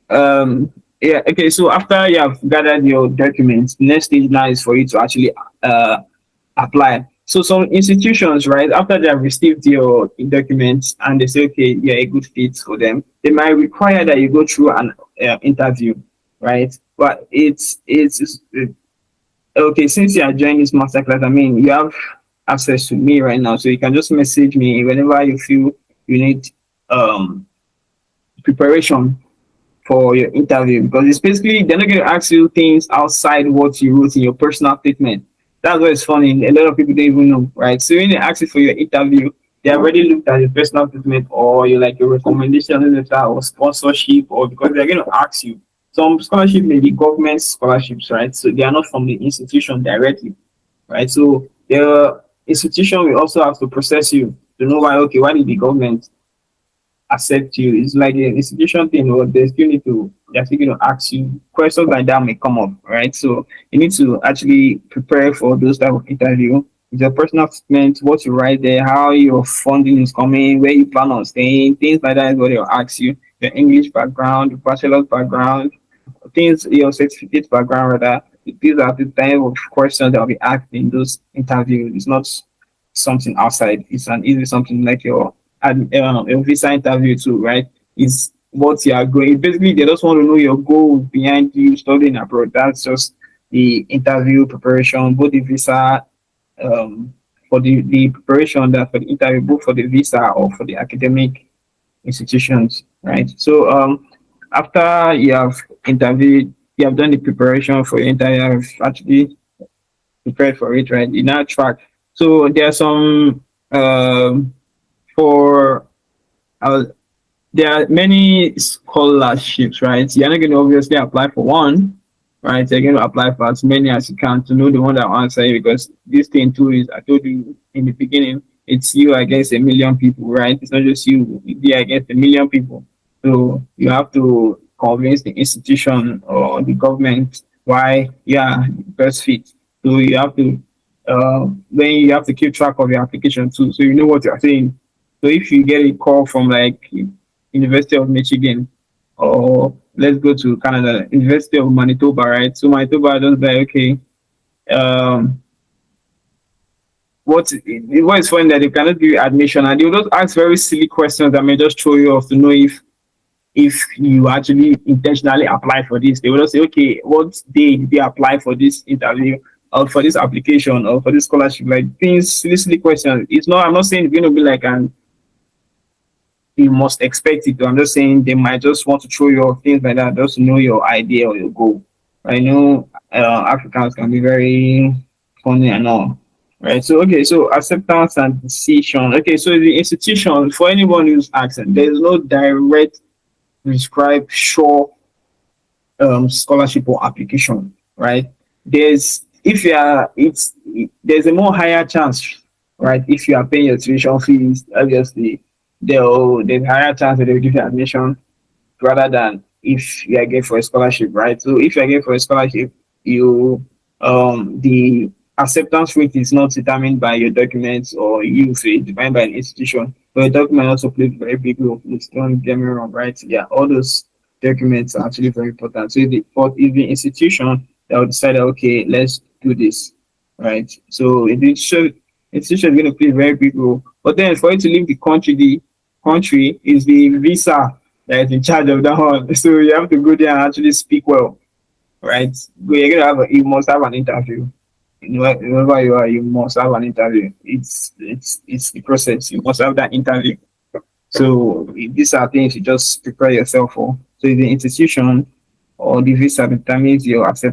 Um, yeah, okay. So after you have gathered your documents, the next stage now is for you to actually uh, apply. So some institutions, right, after they have received your documents and they say, okay, you're a good fit for them, they might require that you go through an interview, right? But it's okay. Since you are joining this masterclass, I mean, you have access to me right now, so you can just message me whenever you feel you need um preparation for your interview, because it's basically they're not going to ask you things outside what you wrote in your personal statement. That's why it's funny. A lot of people don't even know, right? So when they ask you for your interview, they already looked at your personal statement or your recommendation letter or sponsorship, or because they're going to ask you. Some scholarship may be government scholarships, right? So they are not from the institution directly, right? So the institution will also have to process you to know why. Okay, why did the government accept you? It's like an institution thing, or they still need to, they're still going to ask you questions like that may come up, right? So you need to actually prepare for those type of interview. With your personal statement, what you write there, how your funding is coming, where you plan on staying, things like that is what they'll ask you. Your English background, bachelor's background, things, your certificate background rather. These are the type of questions that will be asked in those interviews. It's not something outside. It's an easy something like your visa interview too, right? Is what you are going. Basically, they just want to know your goal behind you studying abroad. That's just the interview preparation, both the visa, um, for the preparation that for the interview, both for the visa or for the academic institutions, right? So after you have interviewed, you have done the preparation for your interview, you have actually prepared for it, right? You now track. So there are some for uh, there are many scholarships, right? You're not going to obviously apply for one, right? You're going to apply for as many as you can to know the one that will answer you, because this thing too is, I told you in the beginning, it's you against a million people, right? It's not just you against a million people. So you have to convince the institution or the government why, yeah, best fit. So you have to, then you have to keep track of your application too, so you know what you're saying. So if you get a call from like University of Michigan, or let's go to Canada, University of Manitoba, right? So Manitoba just like, okay, um, what is funny that they cannot give you admission, and they will just ask very silly questions that may just throw you off to know if you actually intentionally apply for this. They will just say, okay, what day did they apply for this interview or for this application or for this scholarship? Like things, silly questions. It's not. I'm not saying it's going to be like an you must expect it. I'm just saying they might just want to throw you off, things like that, just to know your idea or your goal. I know Africans can be very funny and all. Right. So okay, so acceptance and decision. Okay, so the institution, for anyone who's asking, there's no direct prescribed sure scholarship or application, right? There's if you are it's there's a more higher chance, right? If you are paying your tuition fees, obviously there's higher chance that they'll give you admission rather than if you are getting for a scholarship, right? So if you are getting for a scholarship, you the acceptance rate is not determined by your documents or you, so it's defined by an institution. But your document also plays a very big role. Please don't get me wrong, right? Yeah, all those documents are actually very important. So if the institution that will decide, okay, let's do this, right? So institution is going to play a very big role. But then for you to leave the country is the visa that is in charge of that one. So you have to go there and actually speak well, right? You must have an interview. Wherever you are, you must have an interview. It's the process. You must have that interview. So these are things you just prepare yourself for. So the institution or the visa determines your acceptance